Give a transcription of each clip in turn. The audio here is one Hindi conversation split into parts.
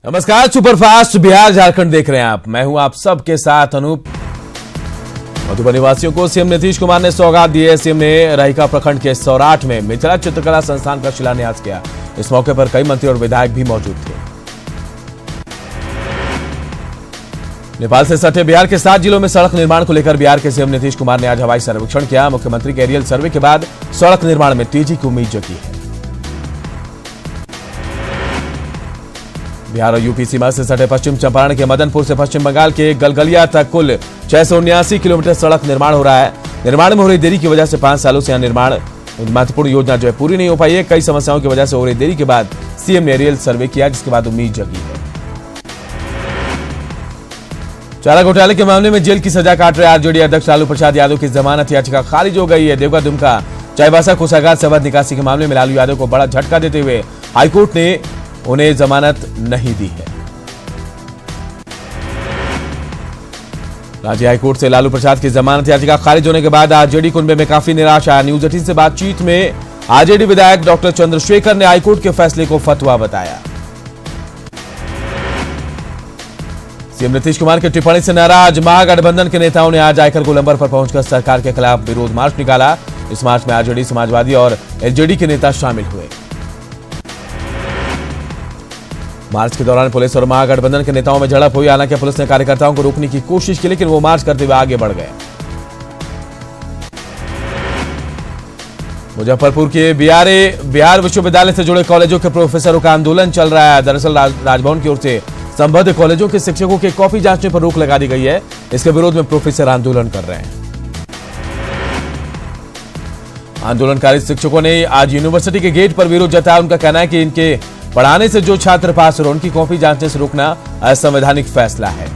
नमस्कार, सुपरफास्ट बिहार झारखंड देख रहे हैं आप। मैं हूं आप सबके साथ अनूप। मधुबनी वासियों को सीएम नीतीश कुमार ने सौगात दी है। सीएम ने रहिका प्रखंड के सौराठ में मिथिला चित्रकला संस्थान का शिलान्यास किया। इस मौके पर कई मंत्री और विधायक भी मौजूद थे। नेपाल से सटे बिहार के 7 जिलों में सड़क निर्माण को लेकर बिहार के सीएम नीतीश कुमार ने आज हवाई सर्वेक्षण किया। मुख्यमंत्री के एरियल सर्वे के बाद सड़क निर्माण में तेजी की उम्मीद जगी है। बिहार और यूपी सीमा से सटे पश्चिम चंपारण के मदनपुर से पश्चिम बंगाल के गलगलिया तक कुल 679 किलोमीटर सड़क निर्माण हो रहा है। निर्माण में हो रही देरी की वजह से 5 सालों से यह निर्माण महत्वपूर्ण योजना जो है पूरी नहीं हो पाई है। कई समस्याओं की वजह से हो रही देरी के बाद सीएम ने एरियल सर्वे किया, जिसके बाद उम्मीद जगी है। चारा घोटाले के मामले में जेल की सजा काट रहे आरजेडी अध्यक्ष लालू प्रसाद यादव की जमानत याचिका खारिज हो गई है। देवगा दुमका चाईबासा कोषागार से अवैध निकासी के मामले में लालू यादव को बड़ा झटका देते हुए हाईकोर्ट ने उन्हें जमानत नहीं दी है। राज्य हाईकोर्ट से लालू प्रसाद की जमानत याचिका खारिज होने के बाद आरजेडी कुनबे में काफी निराशा। न्यूज 18 से बातचीत में आरजेडी विधायक डॉक्टर चंद्रशेखर ने हाईकोर्ट के फैसले को फतवा बताया। सीएम नीतीश कुमार की टिप्पणी से नाराज महागठबंधन के नेताओं ने आज आयकर गोलंबर पर पहुंचकर सरकार के खिलाफ विरोध मार्च निकाला। इस मार्च में आरजेडी, समाजवादी और एलजेडी के नेता शामिल हुए। मार्च के दौरान पुलिस और महागठबंधन के नेताओं में झड़प हुई। हालांकि पुलिस ने कार्यकर्ताओं को रोकने की कोशिश की, लेकिन वो मार्च करते हुए आगे बढ़ गए। मुजफ्फरपुर के बिहार विश्वविद्यालय से जुड़े कॉलेजों के प्रोफेसरों का आंदोलन चल रहा है। दरअसल राजभवन की ओर से संबद्ध कॉलेजों के शिक्षकों के कॉपी जांचने पर रोक लगा दी गई है। इसके विरोध में प्रोफेसर आंदोलन कर रहे हैं। आंदोलनकारी शिक्षकों ने आज यूनिवर्सिटी के गेट पर विरोध जताया। उनका कहना है कि इनके पढ़ाने से जो छात्र पास हो रहे उनकी कॉपी जांचने से रोकना असंवैधानिक फैसला है।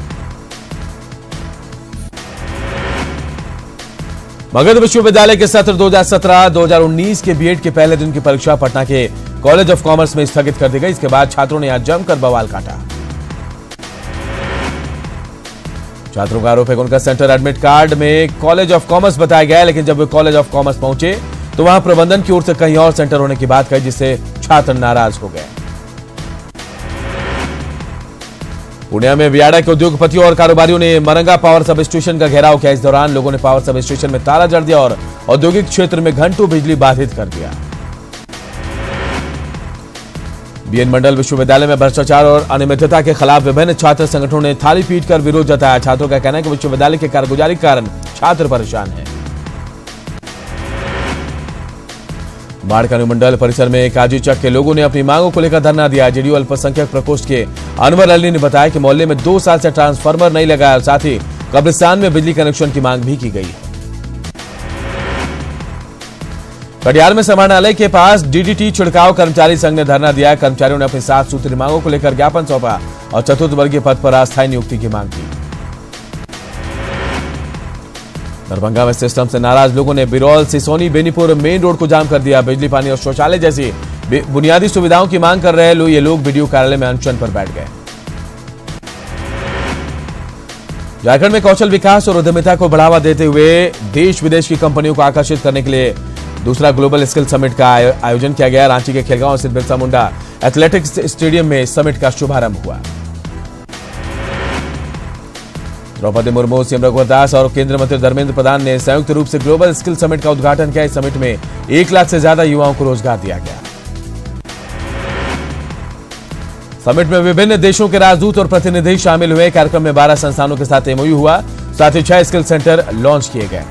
मगध विश्वविद्यालय के सत्र 2017-2019 के बीएड के पहले दिन की परीक्षा पटना के कॉलेज ऑफ कॉमर्स में स्थगित कर दी गई। इसके बाद छात्रों ने आज जमकर बवाल काटा। छात्रों का आरोप है कि उनका सेंटर एडमिट कार्ड में कॉलेज ऑफ कॉमर्स बताया गया है, लेकिन जब वे कॉलेज ऑफ कॉमर्स पहुंचे तो वहां प्रबंधन की ओर से कहीं और सेंटर होने की बात कही, जिससे छात्र नाराज हो गए। पूर्णिया में वियाड़ा के उद्योगपतियों और कारोबारियों ने मरंगा पावर सब स्टेशन का घेराव किया। इस दौरान लोगों ने पावर सब स्टेशन में ताला जड़ दिया और औद्योगिक क्षेत्र में घंटों बिजली बाधित कर दिया। बीएन मंडल विश्वविद्यालय में भ्रष्टाचार और अनियमितता के खिलाफ विभिन्न छात्र संगठनों ने थाली पीटकर विरोध जताया। छात्रों का कहना है कि विश्वविद्यालय की कारगुजारी के कारण छात्र परेशान हैं। बाढ़ का अनुमंडल परिसर में काजी चक के लोगों ने अपनी मांगों को लेकर धरना दिया। जेडीयू अल्पसंख्यक प्रकोष्ठ के अनवर अली ने बताया कि मोहल्ले में 2 साल से ट्रांसफार्मर नहीं लगा है। साथ ही कब्रिस्तान में बिजली कनेक्शन की मांग भी की गई है। कटिहार में समाहरणालय के पास डीडीटी छिड़काव कर्मचारी संघ ने धरना दिया। कर्मचारियों ने अपनी 7 सूत्री मांगों को लेकर ज्ञापन सौंपा और चतुर्थ वर्गीय पद पर अस्थायी नियुक्ति की मांग की। दरभंगा में सिस्टम से नाराज लोगों ने बिरौल, सिसोनी, बेनीपुर मेन रोड को जाम कर दिया। बिजली, पानी और शौचालय जैसी बुनियादी सुविधाओं की मांग कर रहे ये लोग बीडीओ कार्यालय में अनशन पर बैठ गए। झारखंड में कौशल विकास और उद्यमिता को बढ़ावा देते हुए देश विदेश की कंपनियों को आकर्षित करने के लिए दूसरा ग्लोबल स्किल समिट का आयोजन किया गया। रांची के खेलगांव स्थित बिरसा मुंडा एथलेटिक्स स्टेडियम में समिट का शुभारंभ हुआ। द्रौपदी मुर्मू, सीएम रघुवर दास और केंद्रीय मंत्री धर्मेंद्र प्रधान ने संयुक्त रूप से ग्लोबल स्किल समिट का उद्घाटन किया। इस समिट में 1 लाख से ज्यादा युवाओं को रोजगार दिया गया। समिट में विभिन्न देशों के राजदूत और प्रतिनिधि शामिल हुए। कार्यक्रम में 12 संस्थानों के साथ एमओयू हुआ। साथ ही 6 स्किल सेंटर लॉन्च किए गए।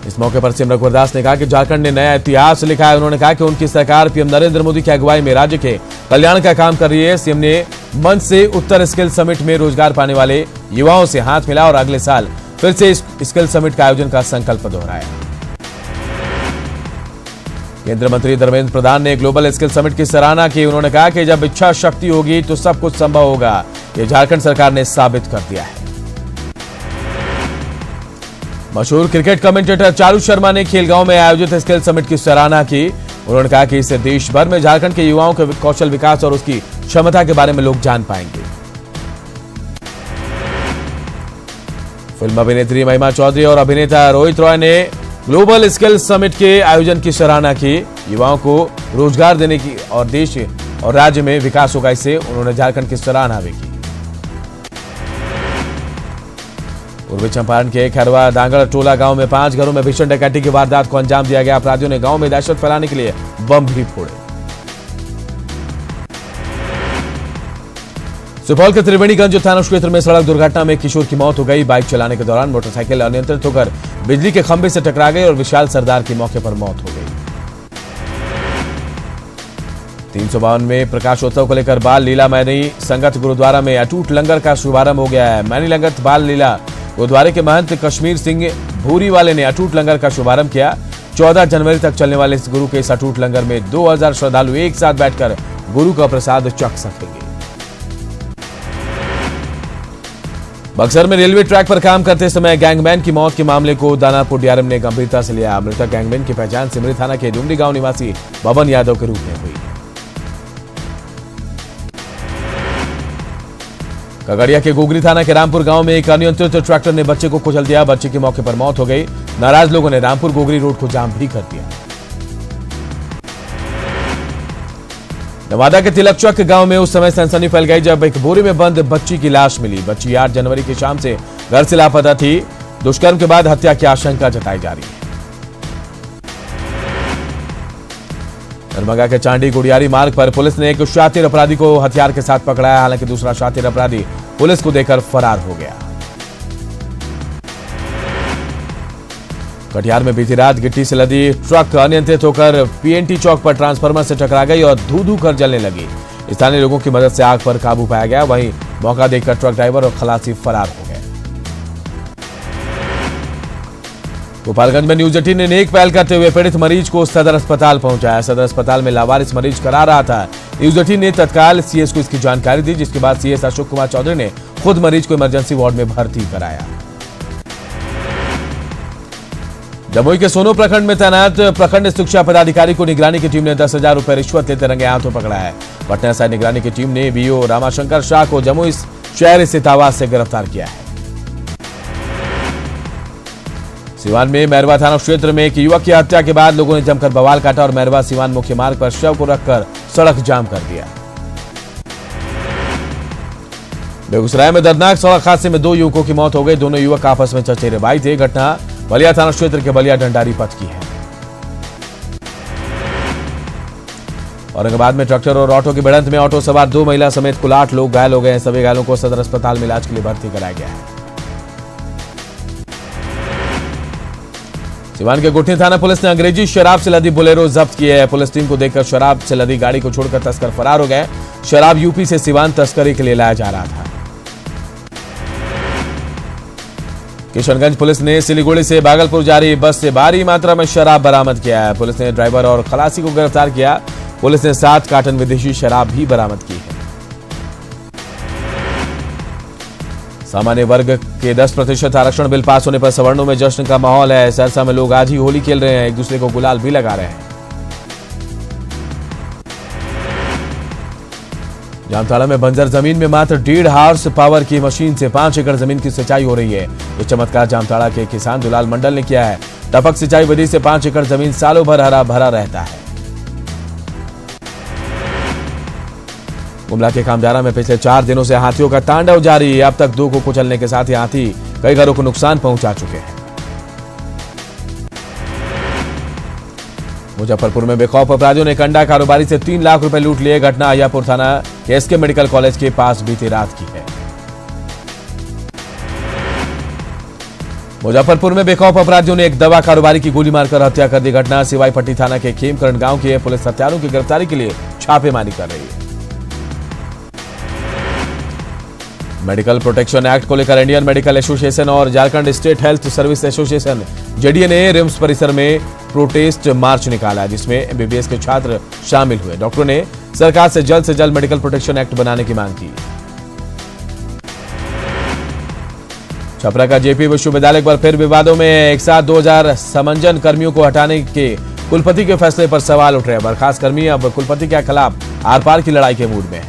इस मौके पर सीएम रघुवर दास ने कहा कि झारखंड ने नया इतिहास लिखा है। उन्होंने कहा कि उनकी सरकार पीएम नरेंद्र मोदी की अगुवाई में राज्य के कल्याण का काम कर रही है। सीएम ने मंच से उत्तर स्किल समिट में रोजगार पाने वाले युवाओं से हाथ मिला और अगले साल फिर से स्किल समिट का आयोजन का संकल्प दोहराया। केंद्रीय मंत्री धर्मेंद्र प्रधान ने ग्लोबल स्किल समिट की सराहना की। उन्होंने कहा कि जब इच्छा शक्ति होगी तो सब कुछ संभव होगा। यह झारखंड सरकार ने साबित कर दिया है। मशहूर क्रिकेट कमेंटेटर चारू शर्मा ने खेलगांव में आयोजित स्किल समिट की सराहना की। उन्होंने कहा कि इससे देश भर में झारखंड के युवाओं के कौशल विकास और उसकी क्षमता के बारे में लोग जान पाएंगे। फिल्म अभिनेत्री महिमा चौधरी और अभिनेता रोहित रॉय ने ग्लोबल स्किल समिट के आयोजन की सराहना की। युवाओं को रोजगार देने की और देश और राज्य में विकास होगा। इससे उन्होंने झारखंड की सराहना भी की। पूर्वी चंपारण के खैरवा दांगड़ टोला गांव में 5 घरों में भीषण डकैती की वारदात को अंजाम दिया गया। अपराधियों ने गांव में दहशत फैलाने के लिए बम भी फोड़े। सुपौल के त्रिवेणीगंज थाना क्षेत्र में सड़क दुर्घटना में किशोर की मौत हो गई। बाइक चलाने के दौरान मोटरसाइकिल अनियंत्रित होकर बिजली के खंभे से टकरा गई और विशाल सरदार की मौके पर मौत हो गई। 352 में प्रकाशोत्सव को लेकर बाल लीला मैनी संगत गुरुद्वारा में अटूट लंगर का शुभारंभ हो गया है। मैनी लंगर बाल लीला गुरुद्वारे के महंत कश्मीर सिंह भूरी वाले ने अटूट लंगर का शुभारंभ किया। 14 जनवरी तक चलने वाले इस गुरु के इस अटूट लंगर में 2000 श्रद्धालु एक साथ बैठकर गुरु का प्रसाद चख सकेंगे। बक्सर में रेलवे ट्रैक पर काम करते समय गैंगमैन की मौत के मामले को दानापुर डीआरएम ने गंभीरता से लिया। मृतक गैंगमैन की पहचान सिमरी थाना के डुमरी गांव निवासी बबन यादव के रूप में हुई। खगड़िया के गोगरी थाना के रामपुर गांव में एक अनियंत्रित ट्रैक्टर ने बच्चे को कुचल दिया। बच्चे की मौके पर मौत हो गई। नाराज लोगों ने रामपुर गोगरी रोड को जाम भी कर दिया। नवादा के तिलकचक गांव में उस समय सनसनी फैल गई जब एक बोरे में बंद बच्ची की लाश मिली। बच्ची 8 जनवरी की शाम से घर से लापता थी। दुष्कर्म के बाद हत्या की आशंका जताई जा रही है। दरभंगा के चांडी गुड़ियारी मार्ग पर पुलिस ने एक शातिर अपराधी को हथियार के साथ पकड़ा है। हालांकि दूसरा शातिर अपराधी पुलिस को देकर फरार हो गया। कटिहार में बीती रात गिट्टी से लदी ट्रक अनियंत्रित होकर पीएनटी चौक पर ट्रांसफार्मर से टकरा गई और धू-धू कर जलने लगी। स्थानीय लोगों की मदद से आग पर काबू पाया गया। वहीं मौका देखकर ट्रक ड्राइवर और खलासी फरार हो गए। गोपालगंज में न्यूज 18 ने नेक पहल करते हुए पीड़ित मरीज को सदर अस्पताल पहुंचाया। सदर अस्पताल में लावारिस मरीज करा रहा था। न्यूज 18 ने तत्काल सीएस को इसकी जानकारी दी, जिसके बाद सीएस अशोक कुमार चौधरी ने खुद मरीज को इमरजेंसी वार्ड में भर्ती कराया। जमुई के सोनो प्रखंड में तैनात प्रखंड शिक्षा पदाधिकारी को निगरानी की टीम ने 10,000 रुपए रिश्वत लेते रंगे हाथों पकड़ा है। पटना साइड निगरानी की टीम ने बीओ रामाशंकर शाह को जमुई शहर स्थित आवास से गिरफ्तार किया है। सिवान में मैरवा थाना क्षेत्र में एक युवक की हत्या के बाद लोगों ने जमकर बवाल काटा और मैरवा सिवान मुख्य मार्ग पर शव को रखकर सड़क जाम कर दिया। बेगूसराय में दर्दनाक सड़क हादसे में 2 युवकों की मौत हो गई। दोनों युवक आपस में चचेरे भाई थे। घटना बलिया थाना क्षेत्र के बलिया डंडारी पथ की है। औरंगाबाद में ट्रैक्टर और ऑटो की भिड़ंत में ऑटो सवार 2 महिला समेत कुल 8 लोग घायल हो गए हैं। सभी घायलों को सदर अस्पताल में इलाज के लिए भर्ती कराया गया है। सिवान के गुठनी थाना पुलिस ने अंग्रेजी शराब से लदी बोलेरो जब्त की है। पुलिस टीम को देखकर शराब से लदी गाड़ी को छोड़कर तस्कर फरार हो गए। शराब यूपी से सिवान तस्करी के लिए लाया जा रहा था। किशनगंज पुलिस ने सिलीगुड़ी से भागलपुर जा रही बस से भारी मात्रा में शराब बरामद किया है। पुलिस ने ड्राइवर और खलासी को गिरफ्तार किया। पुलिस ने 7 कार्टन विदेशी शराब भी बरामद की है। सामान्य वर्ग के 10% आरक्षण बिल पास होने पर सवर्णों में जश्न का माहौल है। सरसा में लोग आज ही होली खेल रहे हैं, एक दूसरे को गुलाल भी लगा रहे हैं। जामताड़ा में बंजर जमीन में मात्र 1.5 हॉर्स पावर की मशीन से 5 एकड़ जमीन की सिंचाई हो रही है। ये चमत्कार जामताड़ा के किसान दुलाल मंडल ने किया है। टपक सिंचाई विधि से 5 एकड़ जमीन सालों भर हरा भरा रहता है। गुमला के कामजारा में पिछले 4 दिनों से हाथियों का तांडव जारी है। अब तक 2 को कुचलने के साथ ही हाथी कई घरों को नुकसान पहुंचा चुके हैं। मुजफ्फरपुर में बेखौफ अपराधियों ने कंडा कारोबारी से 3 लाख रुपए लूट लिए। घटना अहियापुर थाना के एसके मेडिकल कॉलेज के पास बीती रात की है। मुजफ्फरपुर में बेखौफ अपराधियों ने एक दवा कारोबारी की गोली मारकर हत्या कर दी। घटना सिवाईपट्टी थाना के खेमकरण गांव की है। पुलिस हत्यारों की गिरफ्तारी के लिए छापेमारी कर रही है। मेडिकल प्रोटेक्शन एक्ट को लेकर इंडियन मेडिकल एसोसिएशन और Jharkhand state health service association JDA ने रिम्स परिसर में प्रोटेस्ट मार्च निकाला, जिसमें एमबीबीएस के छात्र शामिल हुए। डॉक्टरों ने सरकार से जल्द मेडिकल प्रोटेक्शन एक्ट बनाने की मांग की। छपरा का जेपी विश्वविद्यालय पर फिर विवादों में एक साथ 2000 समंजन कर्मियों को हटाने के कुलपति के फैसले पर सवाल उठ रहे हैं। बर्खास्त कर्मी अब कुलपति के खिलाफ आर पार की लड़ाई के मूड में है।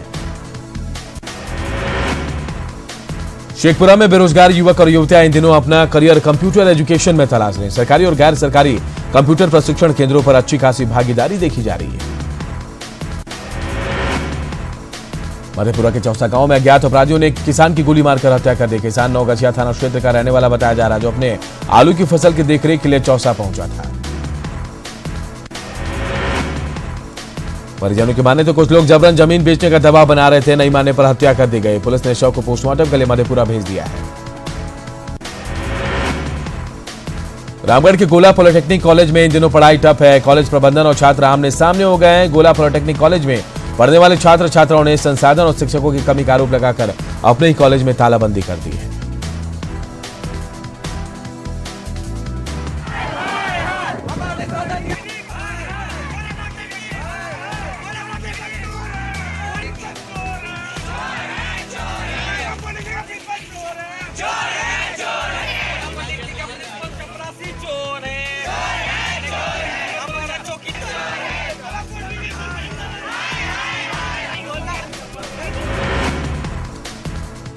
शेखपुरा में बेरोजगार युवक और युवतियां इन दिनों अपना करियर कंप्यूटर एजुकेशन में तलाश रहे हैं। सरकारी और गैर सरकारी कंप्यूटर प्रशिक्षण केंद्रों पर अच्छी खासी भागीदारी देखी जा रही है। मधेपुरा के चौसा गांव में अज्ञात अपराधियों ने किसान की गोली मारकर हत्या कर दी। किसान नौगछिया थाना क्षेत्र का रहने वाला बताया जा रहा है, जो अपने आलू की फसल की देखरेख के लिए चौसा पहुंचा था। परिजनों की माने तो कुछ लोग जबरन जमीन बेचने का दबाव बना रहे थे, नहीं मानने पर हत्या कर दी गई। पुलिस ने शव को पोस्टमार्टम के लिए मधेपुरा भेज दिया है। रामगढ़ के गोला पॉलिटेक्निक कॉलेज में इन दिनों पढ़ाई ठप है। कॉलेज प्रबंधन और छात्र आमने सामने हो गए हैं। गोला पॉलिटेक्निक कॉलेज में पढ़ने वाले छात्र छात्राओं ने संसाधन और शिक्षकों की कमी का आरोप लगाकर अपने ही कॉलेज में तालाबंदी कर दी है।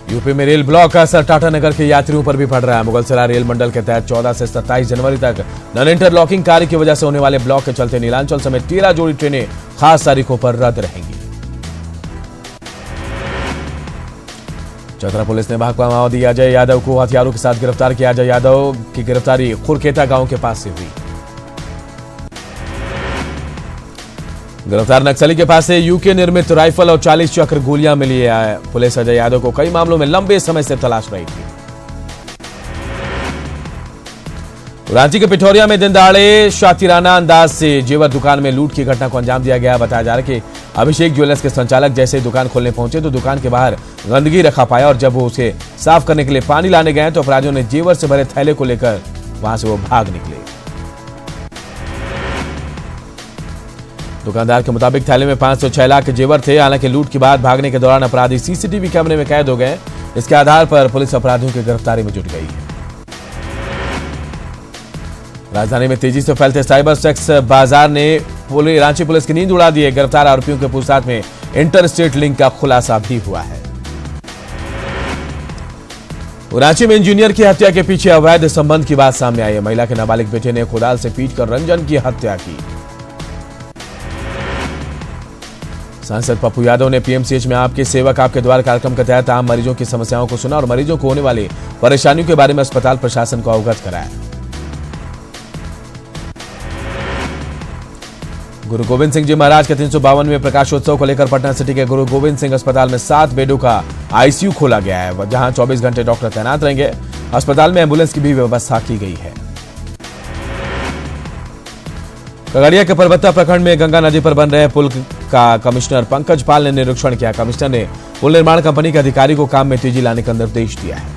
यूपी में रेल ब्लॉक का असर टाटानगर के यात्रियों पर भी पड़ रहा है। मुगलसराय रेल मंडल के तहत 14 से 27 जनवरी तक नन इंटरलॉकिंग कार्य की वजह से होने वाले ब्लॉक के चलते नीलांचल समेत 13 जोड़ी ट्रेनें खास तारीखों पर रद्द रहेंगी। चतरा पुलिस ने भाकपा माओवादी अजय यादव को हथियारों के साथ गिरफ्तार किया। अजय यादव की गिरफ्तारी खुरखेता गांव के पास से हुई। गिरफ्तार नक्सली के पास से यूके निर्मित राइफल और 40 चक्र गोलियां मिली है। पुलिस अजय यादव को कई मामलों में लंबे समय से तलाश रही थी। रांची के पिठौरिया में दिन दहाड़े शातिराना अंदाज से जेवर दुकान में लूट की घटना को अंजाम दिया गया। बताया जा रहा है कि अभिषेक ज्वेलर्स के संचालक जैसे ही दुकान खोलने पहुंचे तो दुकान के बाहर गंदगी रखा पाया और जब वो उसे साफ करने के लिए पानी लाने गए तो अपराधियों ने जेवर से भरे थैले को लेकर वहां से वो भाग निकले। दुकानदार के मुताबिक थैले में 5 से 6 लाख के जेवर थे। हालांकि लूट के बाद भागने के दौरान अपराधी सीसीटीवी कैमरे में कैद हो गए। इसके आधार पर पुलिस अपराधियों की गिरफ्तारी में जुट गई है। राजधानी में तेजी से फैलते साइबर सेक्स बाजार ने रांची पुलिस की नींद उड़ा दी है। गिरफ्तार आरोपियों के पूछताछ में इंटर स्टेट लिंक का खुलासा भी हुआ है। रांची में इंजीनियर की हत्या के पीछे अवैध संबंध की बात सामने आई है। महिला के नाबालिग बेटे ने कुदाल से पीटकर रंजन की हत्या की। सांसद पप्पू यादव ने पीएमसीएच में आपके सेवक आपके द्वार कार्यक्रम के तहत आम मरीजों की समस्याओं को सुना और मरीजों को होने वाली परेशानियों के बारे में अस्पताल प्रशासन को अवगत कराया। गुरु गोविंद सिंह जी महाराज के 352वें प्रकाशोत्सव को लेकर पटना सिटी के गुरु गोविंद सिंह अस्पताल में 7 बेडों का आईसीयू खोला गया है, जहां 24 घंटे डॉक्टर तैनात रहेंगे। अस्पताल में एम्बुलेंस की भी व्यवस्था की गई है। खगड़िया के परबत्ता प्रखंड में गंगा नदी पर बन रहे पुल का कमिश्नर पंकज पाल ने निरीक्षण किया। कमिश्नर ने पुल निर्माण कंपनी के अधिकारी को काम में तेजी लाने का निर्देश दिया है।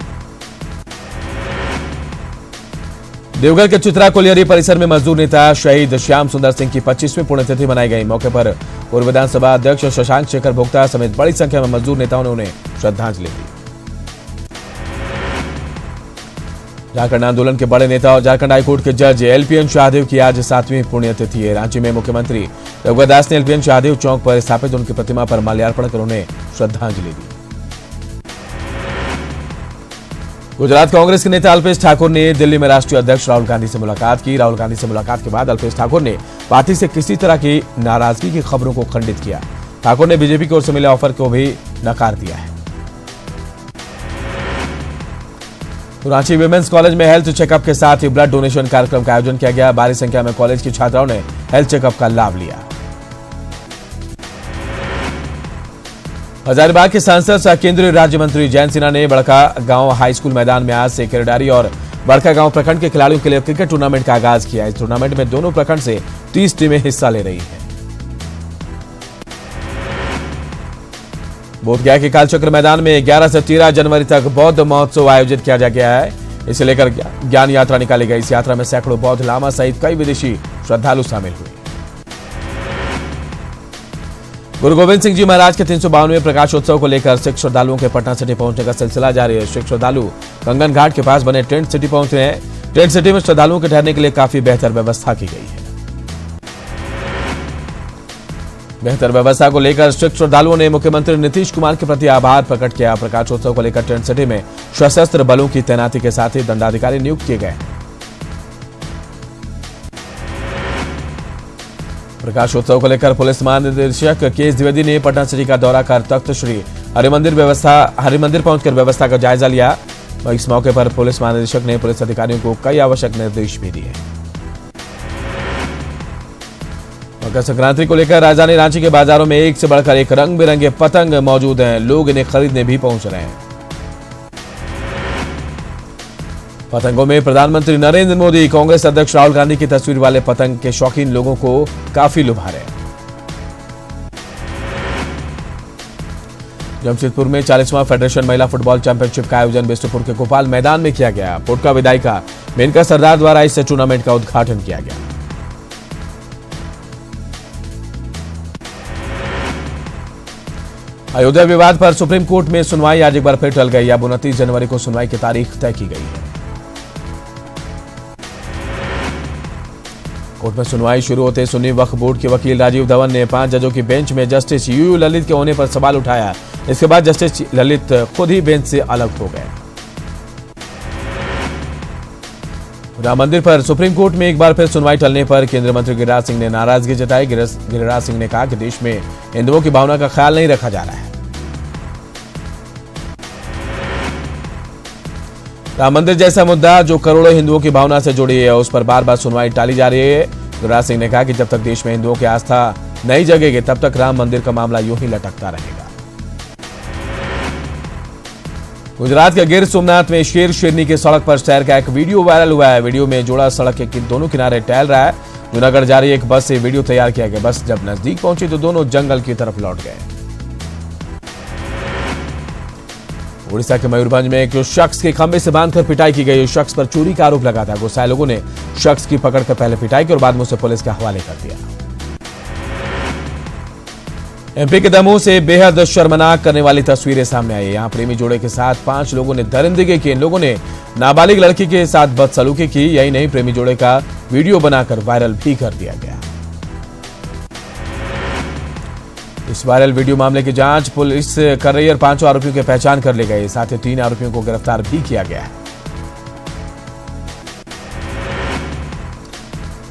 देवघर के चित्रा कोलियरी परिसर में मजदूर नेता शहीद श्याम सुंदर सिंह की 25वीं पुण्यतिथि मनाई गई। मौके पर पूर्व विधानसभा अध्यक्ष शशांक शेखर भोक्ता समेत बड़ी संख्या में मजदूर नेताओं ने उन्हें श्रद्धांजलि दी। झारखंड आंदोलन के बड़े नेता और झारखंड हाईकोर्ट के जज एलपीएन शाहदेव की आज 7वीं पुण्यतिथि है। रांची में मुख्यमंत्री रघुवर दास ने एलपीएन शाहदेव चौक पर स्थापित उनकी प्रतिमा पर माल्यार्पण कर उन्हें श्रद्धांजलि दी। गुजरात कांग्रेस के नेता अल्पेश ठाकुर ने दिल्ली में राष्ट्रीय अध्यक्ष राहुल गांधी से मुलाकात की। राहुल गांधी से मुलाकात के बाद अल्पेश ठाकुर ने पार्टी से किसी तरह की नाराजगी की खबरों को खंडित किया। ठाकुर ने बीजेपी की ओर से मिले ऑफर को भी नकार दिया है। रांची विमेंस कॉलेज में हेल्थ चेकअप के साथ ही ब्लड डोनेशन कार्यक्रम का आयोजन किया गया। भारी संख्या में कॉलेज की छात्राओं ने हेल्थ चेकअप का लाभ लिया। हजारीबाग के सांसद सह केंद्रीय राज्य मंत्री जयंत सिन्हा ने बड़का गांव हाई स्कूल मैदान में आज से किरडारी और बड़का गांव प्रखंड के खिलाड़ियों के लिए क्रिकेट टूर्नामेंट का आगाज किया। इस टूर्नामेंट में दोनों प्रखंड से 30 टीमें हिस्सा ले रही हैं। बोधगया के कालचक्र मैदान में 11 से 13 जनवरी तक बौद्ध महोत्सव आयोजित किया गया है। इसे लेकर ज्ञान यात्रा निकाली गई। इस यात्रा में सैकड़ों बौद्ध लामा सहित कई विदेशी श्रद्धालु शामिल हुए। गुरु गोविंद सिंह जी महाराज के 352वें प्रकाशोत्सव को लेकर सिख श्रद्धालुओं के पटना सिटी पहुंचने का सिलसिला जारी है। सिख श्रद्धालु कंगन घाट के पास बने टेंट सिटी पहुंच रहे हैं। टेंट सिटी में श्रद्धालुओं के ठहरने के लिए काफी बेहतर व्यवस्था की गई है। बेहतर व्यवस्था को लेकर सिख श्रद्धालुओं ने मुख्यमंत्री नीतीश कुमार के प्रति आभार प्रकट किया। प्रकाशोत्सव को लेकर टेंट सिटी में सशस्त्र बलों की तैनाती के साथ ही दंडाधिकारी नियुक्त किए गए। प्रकाशोत्सव को लेकर पुलिस महानिदेशक के द्विवेदी ने पटना सिटी का दौरा कर तख्त श्री हरिमंदिर पहुंचकर व्यवस्था का जायजा लिया। इस मौके पर पुलिस महानिदेशक ने पुलिस अधिकारियों को कई आवश्यक निर्देश भी दिए। मकर संक्रांति को लेकर राजधानी रांची के बाजारों में एक से बढ़कर एक रंग बिरंगे पतंग मौजूद हैं। लोग इन्हें खरीदने भी पहुंच रहे हैं। पतंगों में प्रधानमंत्री नरेंद्र मोदी, कांग्रेस अध्यक्ष राहुल गांधी की तस्वीर वाले पतंग के शौकीन लोगों को काफी लुभा रहे हैं। जमशेदपुर में 40वां फेडरेशन महिला फुटबॉल चैंपियनशिप का आयोजन बिष्टुपुर के गोपाल मैदान में किया गया। पुटका विधायिका मेनका सरदार द्वारा इस टूर्नामेंट का उद्घाटन किया गया। अयोध्या विवाद पर सुप्रीम कोर्ट में सुनवाई आज एक बार फिर टल गई। अब 29 जनवरी को सुनवाई की तारीख तय की गई है। कोर्ट में सुनवाई शुरू होते सुन्नी वक्फ बोर्ड के वकील राजीव धवन ने 5 जजों की बेंच में जस्टिस यूयू ललित के होने पर सवाल उठाया। इसके बाद जस्टिस ललित खुद ही बेंच से अलग हो गए। राम मंदिर पर सुप्रीम कोर्ट में एक बार फिर सुनवाई टलने पर केंद्रीय मंत्री गिरिराज सिंह ने नाराजगी जताई। गिरिराज सिंह ने कहा कि देश में हिंदुओं की भावना का ख्याल नहीं रखा जा रहा है। राम मंदिर जैसा मुद्दा जो करोड़ों हिंदुओं की भावना से जुड़ी है, उस पर बार बार सुनवाई टाली जा रही है। गिरिराज सिंह ने कहा कि जब तक देश में हिंदुओं की आस्था नहीं जगेगी तब तक राम मंदिर का मामला यूं ही लटकता रहेगा। गुजरात के गिर सोमनाथ में शेर शेरनी की सड़क पर सैर का एक वीडियो वायरल हुआ है। वीडियो में जोड़ा सड़क के दोनों किनारे टहल रहा है। जूनागढ़ जा रही एक बस से वीडियो तैयार किया गया। बस जब नजदीक पहुंची तो दोनों जंगल की तरफ लौट गए। उड़ीसा के मयूरभंज में एक शख्स के खंभे से बांधकर पिटाई की गई। उस शख्स पर चोरी का आरोप लगा था। गुस्साए लोगों ने शख्स की पकड़कर पहले पिटाई की और बाद में उसे पुलिस के हवाले कर दिया। एमपी के दमोह से बेहद शर्मनाक करने वाली तस्वीरें सामने आई। यहां प्रेमी जोड़े के साथ 5 लोगों ने दरिंदगी की। इन लोगों ने नाबालिग लड़की के साथ बदसलूकी की। यही नहीं, प्रेमी जोड़े का वीडियो बनाकर वायरल भी कर दिया गया। इस वायरल वीडियो मामले की जांच पुलिस कर रही है और 5 आरोपियों की पहचान कर ली गई। साथ ही 3 आरोपियों को गिरफ्तार भी किया गया है।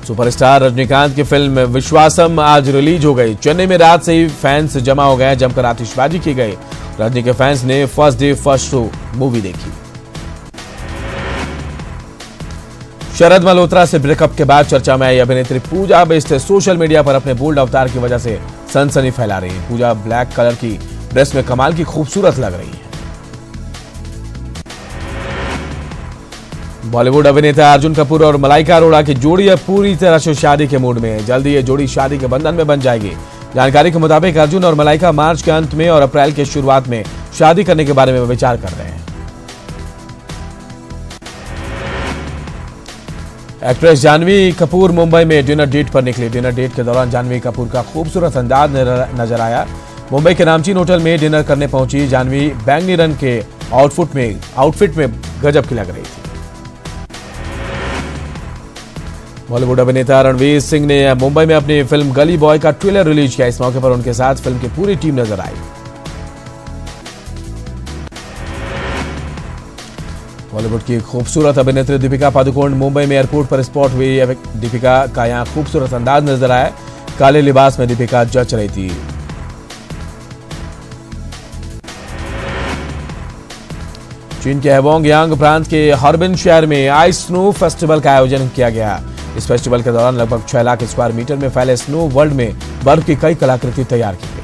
सुपरस्टार रजनीकांत की फिल्म विश्वासम आज रिलीज हो गई। चेन्नई में रात से ही फैंस जमा हो गए। जमकर आतिशबाजी की गई। रजनी के फैंस ने first day first show movie देखी। शरद मल्होत्रा से ब्रेकअप के बाद चर्चा में आई अभिनेत्री पूजा बेस्ट सोशल मीडिया पर अपने बोल्ड अवतार की वजह से सनसनी फैला रही है। पूजा ब्लैक कलर की ड्रेस में कमाल की खूबसूरत लग रही है। बॉलीवुड अभिनेता अर्जुन कपूर और मलाइका अरोड़ा की जोड़ी अब पूरी तरह से शादी के मूड में है। जल्दी ये जोड़ी शादी के बंधन में बन जाएगी। जानकारी के मुताबिक अर्जुन और मलाइका मार्च के अंत में और अप्रैल के शुरुआत में शादी करने के बारे में विचार कर रहे हैं। एक्ट्रेस जानवी कपूर मुंबई में डिनर डेट पर निकली। डिनर डेट के दौरान जानवी कपूर का खूबसूरत अंदाज नजर आया। मुंबई के नामचीन होटल में डिनर करने पहुंची जानवी बैंगनी रंग के आउटफिट में गजब की लग रही थी। बॉलीवुड अभिनेता रणवीर सिंह ने मुंबई में अपनी फिल्म गली बॉय का ट्रेलर रिलीज किया। इस मौके पर उनके साथ फिल्म की पूरी टीम नजर आई। बॉलीवुड की खूबसूरत अभिनेत्री दीपिका पादुकोण मुंबई में एयरपोर्ट पर स्पॉट हुई। दीपिका का यहां खूबसूरत अंदाज नजर आया। काले लिबास में दीपिका जच रही थी। चीन के हैवोंग यांग प्रांत के हॉर्बिन शहर में आइस स्नो फेस्टिवल का आयोजन किया गया। इस फेस्टिवल के दौरान लगभग 6 लाख स्क्वायर मीटर में फैले स्नो वर्ल्ड में बर्फ की कई कलाकृति तैयार की।